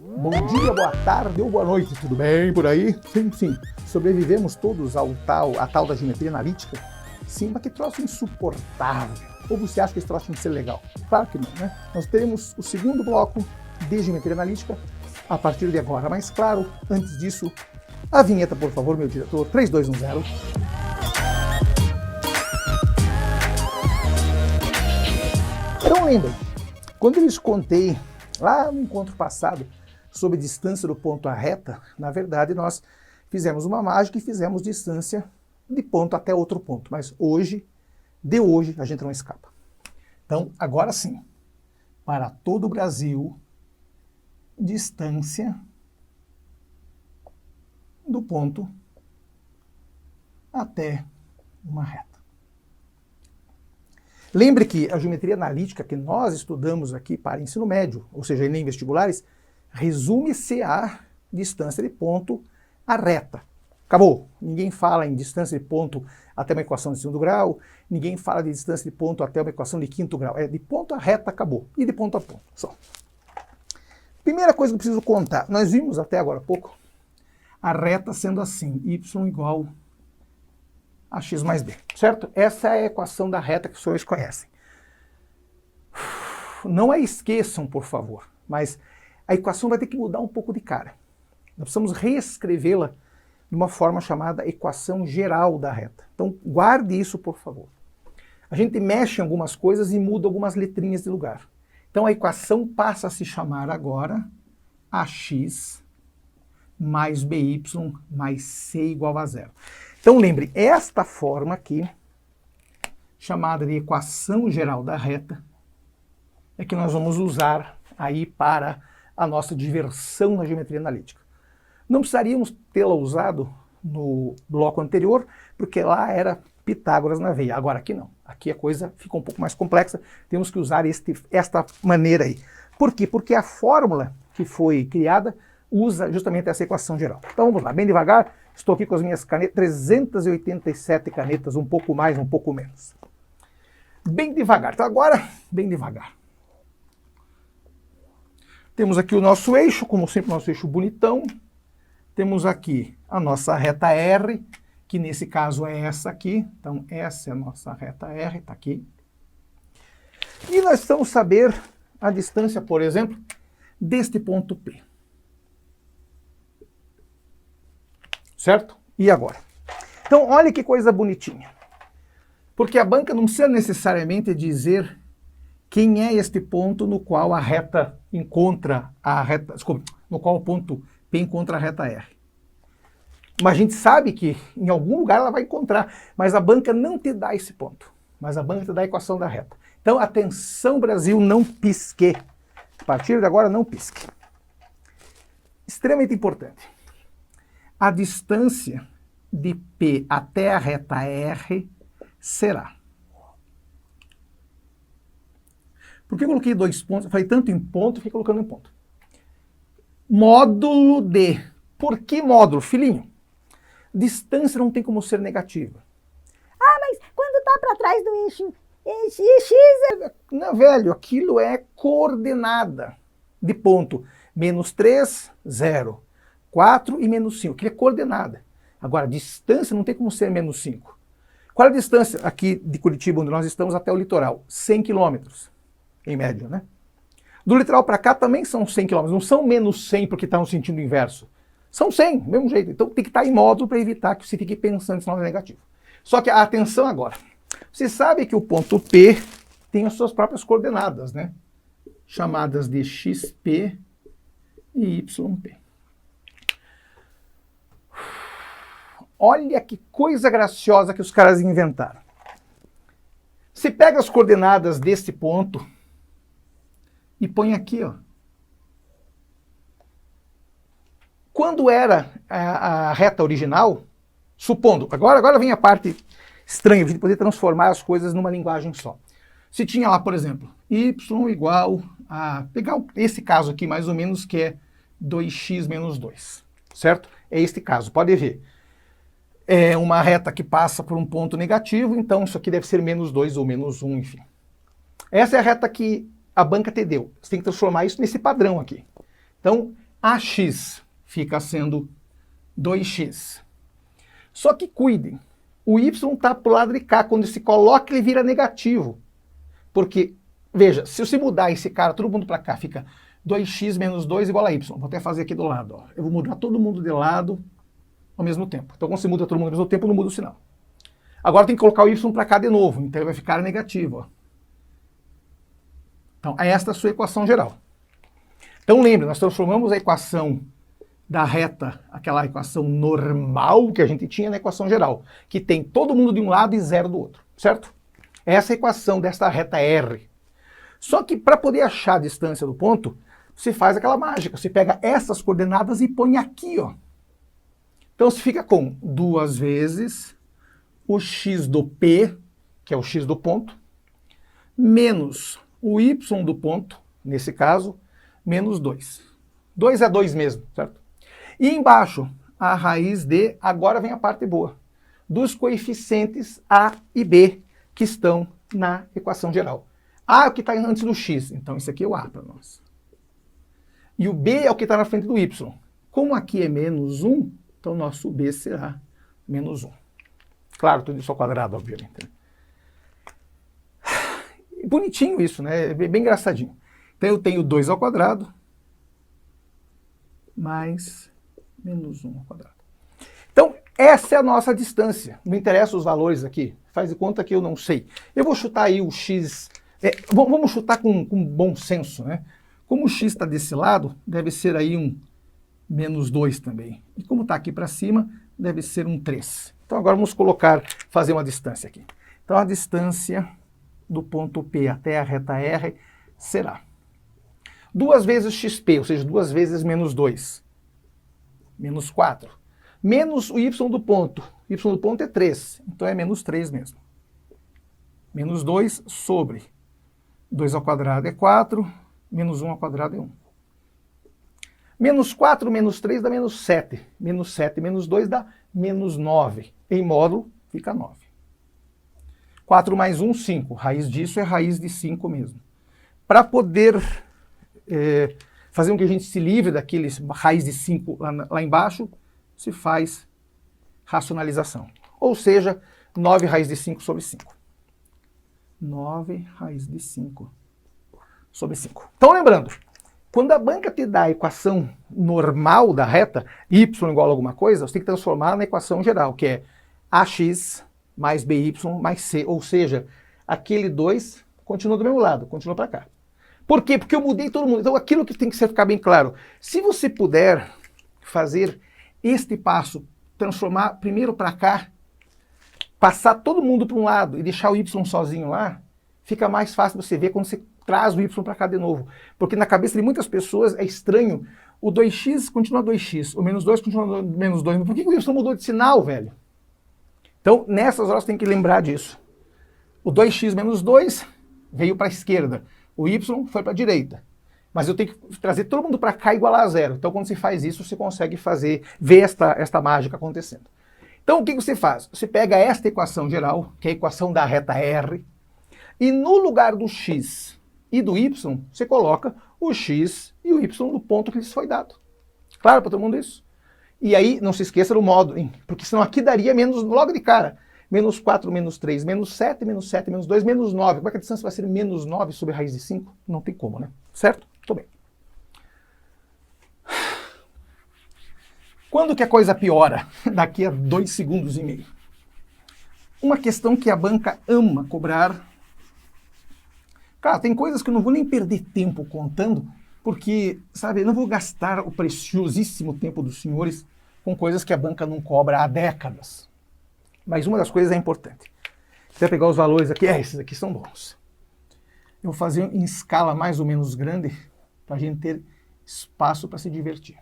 Bom dia, boa tarde ou boa noite, tudo bem por aí? Sim. Sobrevivemos todos à tal da geometria analítica? Sim, mas que troço insuportável. Ou você acha que esse troço tem que ser legal? Claro que não, né? Nós teremos o segundo bloco de geometria analítica a partir de agora. Mas claro, antes disso, a vinheta, por favor, meu diretor, 3, 2, 1, 0. Então lembrem, quando eu lhes contei lá no encontro passado sobre distância do ponto à reta, na verdade nós fizemos uma mágica e fizemos distância de ponto até outro ponto. Mas hoje, a gente não escapa. Então, agora sim, para todo o Brasil, distância do ponto até uma reta. Lembre que a geometria analítica que nós estudamos aqui para ensino médio, ou seja, em vestibulares, resume-se a distância de ponto à reta. Acabou. Ninguém fala em distância de ponto até uma equação de segundo grau, ninguém fala de distância de ponto até uma equação de quinto grau. É de ponto a reta, acabou. E de ponto a ponto, só. Primeira coisa que eu preciso contar. Nós vimos até agora há pouco a reta sendo assim, y igual a x mais b, certo? Essa é a equação da reta que os senhores conhecem. Não a esqueçam, por favor, mas a equação vai ter que mudar um pouco de cara. Nós precisamos reescrevê-la de uma forma chamada equação geral da reta. Então, guarde isso, por favor. A gente mexe em algumas coisas e muda algumas letrinhas de lugar. Então, a equação passa a se chamar agora ax mais by mais c igual a zero. Então, lembre, esta forma aqui, chamada de equação geral da reta, é que nós vamos usar aí para a nossa diversão na geometria analítica. Não precisaríamos tê-la usado no bloco anterior, porque lá era Pitágoras na veia. Agora aqui não. Aqui a coisa fica um pouco mais complexa. Temos que usar esta maneira aí. Por quê? Porque a fórmula que foi criada usa justamente essa equação geral. Então vamos lá, bem devagar. Estou aqui com as minhas canetas, 387 canetas, um pouco mais, um pouco menos. Bem devagar. Então agora, bem devagar. Temos aqui o nosso eixo, como sempre, o nosso eixo bonitão. Temos aqui a nossa reta R, que nesse caso é essa aqui. Então, essa é a nossa reta R, está aqui. E nós vamos saber a distância, por exemplo, deste ponto P. Certo? E agora? Então, olha que coisa bonitinha. Porque a banca não precisa necessariamente dizer quem é este ponto no qual a reta encontra a reta, desculpa, no qual o ponto P encontra a reta R. Mas a gente sabe que em algum lugar ela vai encontrar, mas a banca não te dá esse ponto. Mas a banca te dá a equação da reta. Então, atenção Brasil, não pisque. A partir de agora, não pisque. Extremamente importante. A distância de P até a reta R será. Por que eu coloquei dois pontos? Eu falei tanto em ponto, fiquei colocando em ponto. Módulo de. Por que módulo, filhinho? Distância não tem como ser negativa. Ah, mas quando está para trás do eixo x... Não, velho, aquilo é coordenada de ponto. -3, 0. 4 e -5, aquilo é coordenada. Agora, distância não tem como ser -5. Qual é a distância aqui de Curitiba, onde nós estamos, até o litoral? 100 quilômetros, em média, né? Do litoral para cá também são 100 quilômetros, não são -100 porque está no sentido inverso. São 100, do mesmo jeito. Então tem que estar em módulo para evitar que você fique pensando em sinal negativo. Só que atenção agora. Você sabe que o ponto P tem as suas próprias coordenadas, né? Chamadas de XP e YP. Olha que coisa graciosa que os caras inventaram. Você pega as coordenadas desse ponto e põe aqui, ó. Quando era a reta original, supondo, agora vem a parte estranha, a gente poder transformar as coisas numa linguagem só. Se tinha lá, por exemplo, y igual a, pegar esse caso aqui mais ou menos, que é 2x menos 2, certo? É este caso, pode ver. É uma reta que passa por um ponto negativo, então isso aqui deve ser -2 ou -1, enfim. Essa é a reta que a banca te deu. Você tem que transformar isso nesse padrão aqui. Então, AX fica sendo 2x. Só que cuidem, o y está para o lado de cá. Quando se coloca, ele vira negativo. Porque, veja, se você mudar esse cara, todo mundo para cá, fica 2x menos 2 igual a y. Vou até fazer aqui do lado. Ó. Eu vou mudar todo mundo de lado ao mesmo tempo. Então, quando você muda todo mundo ao mesmo tempo, não muda o sinal. Agora tem que colocar o y para cá de novo. Então, ele vai ficar negativo. Ó. Então, esta é a sua equação geral. Então, lembre, nós transformamos a equação da reta, aquela equação normal que a gente tinha na equação geral, que tem todo mundo de um lado e zero do outro, certo? Essa é a equação desta reta R. Só que para poder achar a distância do ponto, você faz aquela mágica, você pega essas coordenadas e põe aqui, ó. Então você fica com 2 vezes o x do P, que é o x do ponto, menos o y do ponto, nesse caso, menos 2. 2 é 2 mesmo, certo? E embaixo, a raiz de, agora vem a parte boa, dos coeficientes A e B, que estão na equação geral. A é o que está antes do x, então isso aqui é o A para nós. E o B é o que está na frente do y. Como aqui é menos 1, então nosso B será menos 1. Claro, tudo isso ao quadrado, obviamente. Bonitinho isso, né? É bem engraçadinho. Então eu tenho 2 ao quadrado mais menos 1 ao quadrado. Então, essa é a nossa distância. Não interessa os valores aqui. Faz de conta que eu não sei. Eu vou chutar aí o x... vamos chutar com bom senso, né? Como o x está desse lado, deve ser aí um menos 2 também. E como está aqui para cima, deve ser um 3. Então agora vamos fazer uma distância aqui. Então a distância do ponto P até a reta R será 2 vezes xp, ou seja, 2 vezes menos 2. Menos 4. Menos o y do ponto. Y do ponto é 3, então é menos 3 mesmo. Menos 2 sobre 2 ao quadrado é 4, menos 1 ao quadrado é 1. Menos 4 menos 3 dá menos 7. Menos 7 menos 2 dá menos 9. Em módulo, fica 9. 4 mais 1, 5. Raiz disso é raiz de 5 mesmo. Para poder fazer com que a gente se livre daqueles raiz de 5 lá embaixo, se faz racionalização. Ou seja, 9 raiz de 5 sobre 5. 9 raiz de 5 sobre 5. Então, lembrando, quando a banca te dá a equação normal da reta, y igual a alguma coisa, você tem que transformar na equação geral, que é ax mais by mais c, ou seja, aquele 2 continua do mesmo lado, continua para cá. Por quê? Porque eu mudei todo mundo. Então, aquilo que tem que ficar bem claro, se você puder fazer este passo, transformar primeiro para cá, passar todo mundo para um lado e deixar o y sozinho lá, fica mais fácil você ver quando você traz o y para cá de novo. Porque na cabeça de muitas pessoas é estranho, o 2x continua 2x, o menos 2 continua menos 2. Mas por que o y mudou de sinal, velho? Então, nessas horas tem que lembrar disso. O 2x menos 2 veio para a esquerda, o y foi para a direita. Mas eu tenho que trazer todo mundo para cá igual a zero. Então, quando você faz isso, você consegue ver esta mágica acontecendo. Então, o que você faz? Você pega esta equação geral, que é a equação da reta R, e no lugar do x e do y, você coloca o x e o y no ponto que lhes foi dado. Claro para todo mundo isso? E aí, não se esqueça do módulo, hein? Porque senão aqui daria menos logo de cara. Menos 4, menos 3, menos 7, menos 2, menos 9. Como é que a distância vai ser menos 9 sobre a raiz de 5? Não tem como, né? Certo? Tô bem. Quando que a coisa piora? Daqui a 2 segundos e meio. Uma questão que a banca ama cobrar. Cara, tem coisas que eu não vou nem perder tempo contando, porque, sabe, eu não vou gastar o preciosíssimo tempo dos senhores com coisas que a banca não cobra há décadas. Mas uma das coisas é importante. Você vai pegar os valores aqui, esses aqui são bons. Eu vou fazer em escala mais ou menos grande, para a gente ter espaço para se divertir.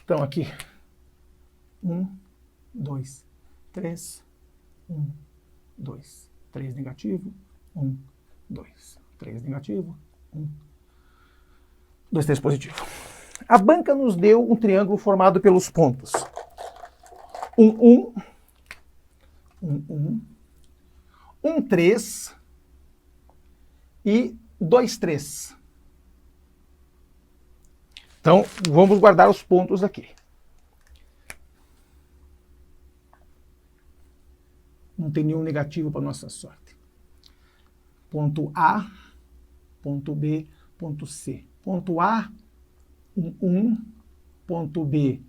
Então aqui, 1, 2, 3, 1, 2, 3 negativo, 1, 2, 3 negativo, 1, 2, 3 positivo. A banca nos deu um triângulo formado pelos pontos 1, 1, 1, 1, 1, 3 e 2, 3. Então, vamos guardar os pontos aqui. Não tem nenhum negativo para nossa sorte. Ponto A, ponto B, ponto C. Ponto A, 1, ponto B,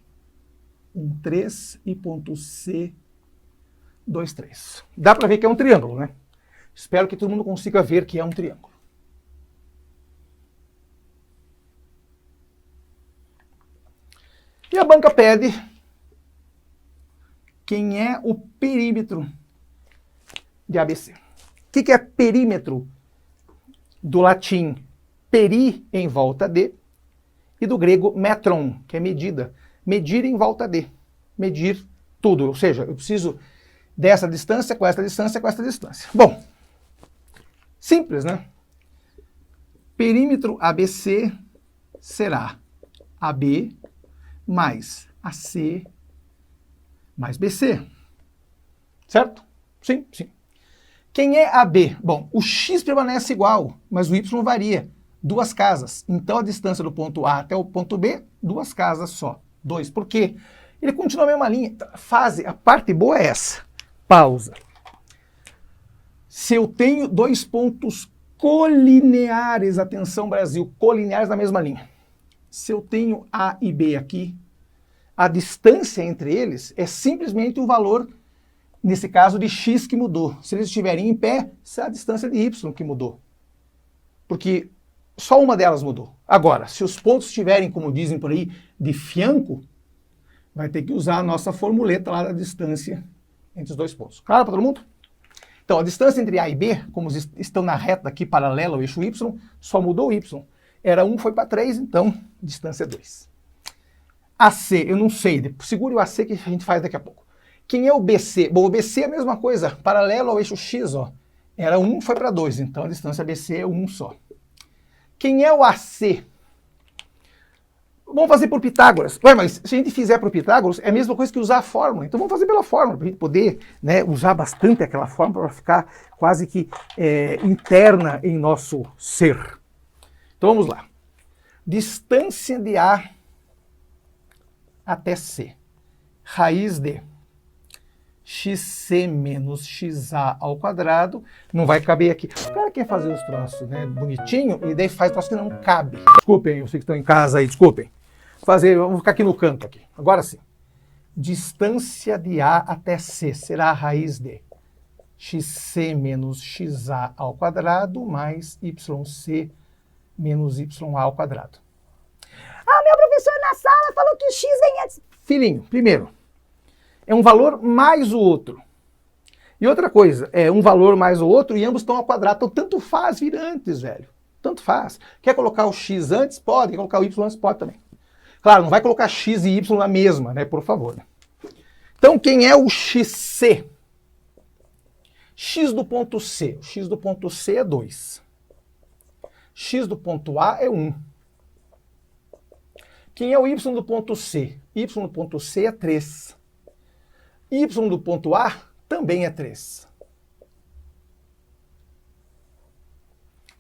3 e ponto C, 3. Dá para ver que é um triângulo, né? Espero que todo mundo consiga ver que é um triângulo. E a banca pede quem é o perímetro de ABC. O que é perímetro? Do latim peri, em volta de, e do grego metron, que é medida. Medir em volta de. Medir tudo. Ou seja, eu preciso dessa distância, com essa distância, com essa distância. Bom, simples, né? Perímetro ABC será AB mais AC mais BC. Certo? Sim, sim. Quem é AB? Bom, o x permanece igual, mas o y varia. 2 casas. Então, a distância do ponto A até o ponto B, 2 casas só. 2. Por quê? Ele continua a mesma linha. A parte boa é essa. Pausa. Se eu tenho 2 pontos colineares, atenção Brasil, colineares na mesma linha. Se eu tenho A e B aqui, a distância entre eles é simplesmente o valor, nesse caso, de x que mudou. Se eles estiverem em pé, é a distância de y que mudou. Porque só uma delas mudou. Agora, se os pontos estiverem, como dizem por aí, de fianco, vai ter que usar a nossa formuleta lá da distância entre os 2 pontos. Claro para todo mundo? Então, a distância entre A e B, como estão na reta aqui paralela ao eixo y, só mudou o y. Era 1, foi para 3, então, distância 2. AC, eu não sei, segure o AC que a gente faz daqui a pouco. Quem é o BC? Bom, o BC é a mesma coisa, paralelo ao eixo X, ó. Era 1, foi para 2, então a distância BC é 1 só. Quem é o AC? Vamos fazer por Pitágoras. Ué, mas se a gente fizer por Pitágoras, é a mesma coisa que usar a fórmula. Então vamos fazer pela fórmula, para a gente poder, né, usar bastante aquela fórmula para ficar quase que interna em nosso ser. Então vamos lá. Distância de A até C. Raiz de xc menos xa ao quadrado. Não vai caber aqui. O cara quer fazer os troços, né, bonitinho, e daí faz troço que não cabe. Desculpem, eu sei que estão em casa aí, desculpem. Vamos ficar aqui no canto aqui. Agora sim. Distância de A até C será a raiz de xc menos xa ao quadrado mais yc menos ya ao quadrado. Ah, meu professor na sala falou que o x vem antes. Filhinho, primeiro, é um valor mais o outro. E outra coisa, é um valor mais o outro e ambos estão ao quadrado. Então, tanto faz vir antes, velho. Tanto faz. Quer colocar o x antes? Pode. Quer colocar o y antes? Pode também. Claro, não vai colocar x e y na mesma, né? Por favor. Então, quem é o xc? X do ponto C. O x do ponto C é 2. X do ponto A é 1. Quem é o y do ponto C? Y do ponto C é 3. Y do ponto A também é 3.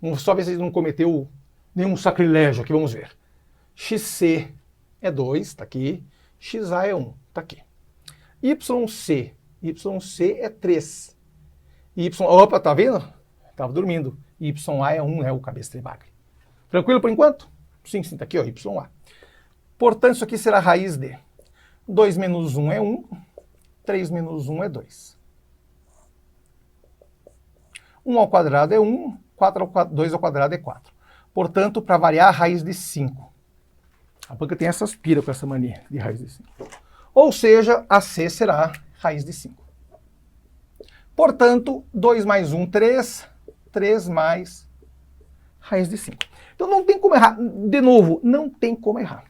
Vamos só ver se ele não cometeu nenhum sacrilégio aqui, vamos ver. XC é 2, está aqui. XA é 1, está aqui. YC é 3. Opa, tá vendo? Estava dormindo. YA é 1, né, o cabeça de bagre. Tranquilo por enquanto? Sim, está aqui, ó, YA. Portanto, isso aqui será a raiz de 2 menos 1 é 1, 3 menos 1 é 2. 1 ao quadrado é 1, 2 ao quadrado é 4. Portanto, para variar, a raiz de 5. A banca tem essas piras com essa mania de raiz de 5. Ou seja, a C será raiz de 5. Portanto, 2 mais 1, 3. 3 mais raiz de 5. Então não tem como errar. De novo, não tem como errar.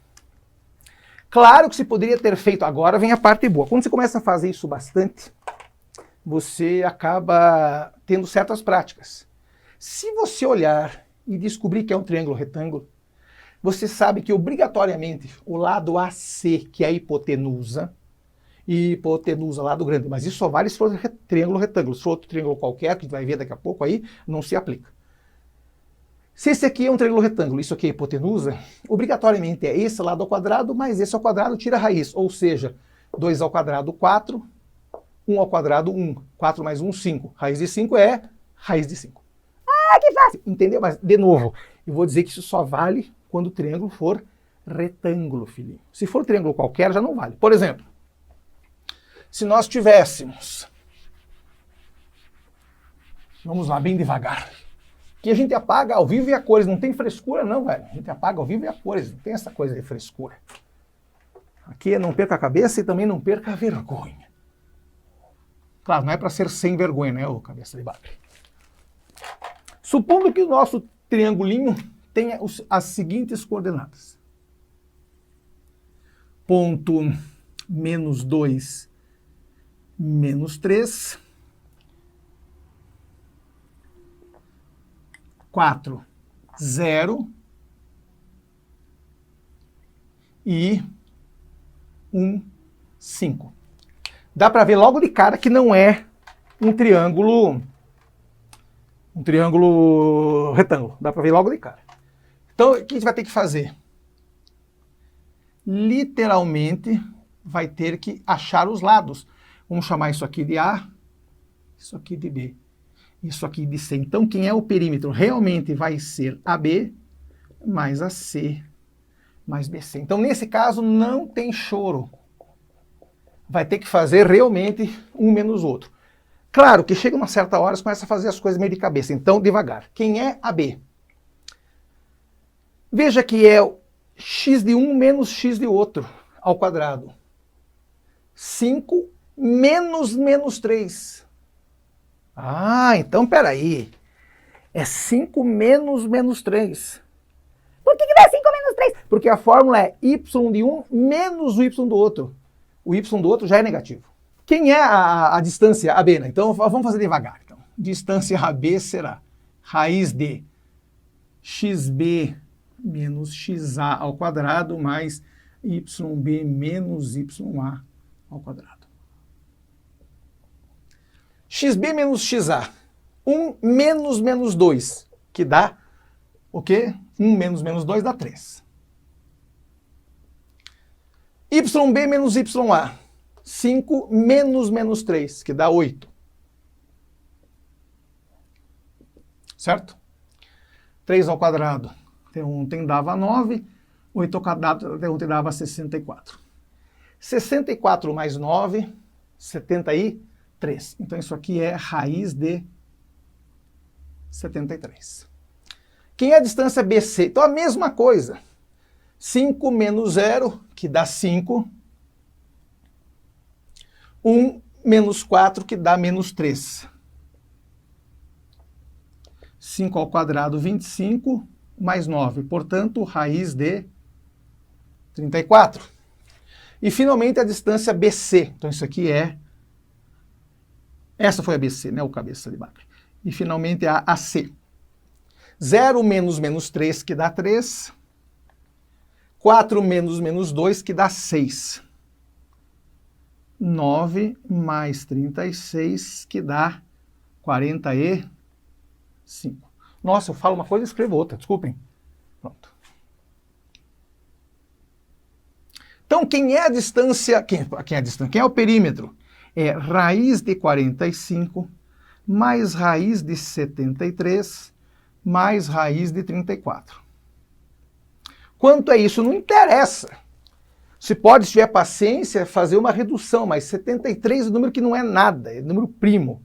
Claro que se poderia ter feito agora, vem a parte boa. Quando você começa a fazer isso bastante, você acaba tendo certas práticas. Se você olhar e descobrir que é um triângulo retângulo, você sabe que obrigatoriamente o lado AC, que é a hipotenusa, lado grande, mas isso só vale se for triângulo retângulo. Se for outro triângulo qualquer, que a gente vai ver daqui a pouco aí, não se aplica. Se esse aqui é um triângulo retângulo, isso aqui é hipotenusa, obrigatoriamente é esse lado ao quadrado, mais esse ao quadrado tira a raiz. Ou seja, 2 ao quadrado, 4. 1 ao quadrado, 1. 4 mais 1, 5. Raiz de 5 é raiz de 5. Ah, que fácil! Entendeu? Mas, de novo, eu vou dizer que isso só vale quando o triângulo for retângulo, filhinho. Se for triângulo qualquer, já não vale. Por exemplo, se nós tivéssemos... Vamos lá, bem devagar. Que a gente apaga ao vivo e a cores. Não tem frescura, não, velho. A gente apaga ao vivo e a cores. Não tem essa coisa de frescura. Aqui é não perca a cabeça e também não perca a vergonha. Claro, não é para ser sem vergonha, né, ô cabeça de bagre? Supondo que o nosso triangulinho tenha as seguintes coordenadas. Ponto -2, -3. 4, 0 e 1, 5. Dá para ver logo de cara que não é um triângulo retângulo. Dá para ver logo de cara. Então, o que a gente vai ter que fazer? Literalmente, vai ter que achar os lados. Vamos chamar isso aqui de A, isso aqui de B. Isso aqui de C. Então, quem é o perímetro realmente vai ser AB mais AC mais BC. Então, nesse caso, não tem choro. Vai ter que fazer realmente um menos o outro. Claro que chega uma certa hora, você começa a fazer as coisas meio de cabeça. Então, devagar. Quem é AB? Veja que é x de um menos x de outro ao quadrado. 5 menos 3. Ah, então peraí. É 5 menos 3. Por que não é 5 menos 3? Porque a fórmula é y de um menos o y do outro. O y do outro já é negativo. Quem é a distância AB? Né? Então vamos fazer devagar. Então, distância AB será raiz de xb menos xa ao quadrado mais yb menos ya ao quadrado. xb menos xa, 1 menos 2, que dá o quê? 1 menos 2 dá 3. yb menos ya, 5 menos 3, que dá 8. Certo? 3 ao quadrado, ontem dava 9, 8 ao quadrado, ontem dava 64. 64 mais 9, 73. Então, isso aqui é raiz de 73. Quem é a distância BC? Então, a mesma coisa. 5 menos 0, que dá 5. 1 menos 4, que dá menos 3. 5 ao quadrado, 25, mais 9. Portanto, raiz de 34. E, finalmente, a distância BC. Então, isso aqui é... Essa foi a BC, né? O cabeça de bagre. E, finalmente, a AC. 0 menos 3, que dá 3. 4 menos 2, que dá 6. 9 mais 36, que dá 45. Nossa, eu falo uma coisa e escrevo outra, desculpem. Pronto. Então, quem é a distância? Quem é a distância? Quem é o perímetro? É raiz de 45 mais raiz de 73 mais raiz de 34. Quanto é isso? Não interessa. Se pode, se tiver paciência, fazer uma redução, mas 73 é um número que não é nada, é número primo.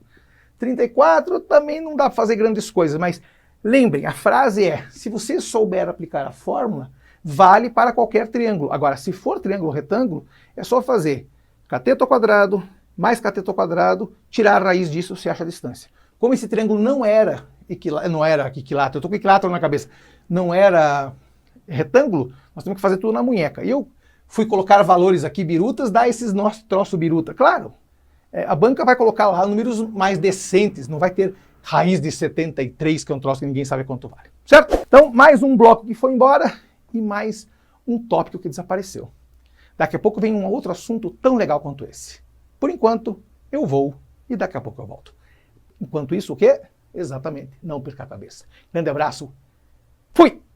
34 também não dá para fazer grandes coisas, mas lembrem, a frase é, se você souber aplicar a fórmula, vale para qualquer triângulo. Agora, se for triângulo retângulo, é só fazer cateto ao quadrado, mais cateto ao quadrado, tirar a raiz disso, você acha a distância. Como esse triângulo não era equilátero, eu estou com equilátero na cabeça, não era retângulo, nós temos que fazer tudo na munheca. E eu fui colocar valores aqui birutas, dá esses nossos troços biruta. Claro, a banca vai colocar lá números mais decentes, não vai ter raiz de 73, que é um troço que ninguém sabe quanto vale. Certo? Então, mais um bloco que foi embora e mais um tópico que desapareceu. Daqui a pouco vem um outro assunto tão legal quanto esse. Por enquanto, eu vou e daqui a pouco eu volto. Enquanto isso, o quê? Exatamente, não perca a cabeça. Grande abraço Fui!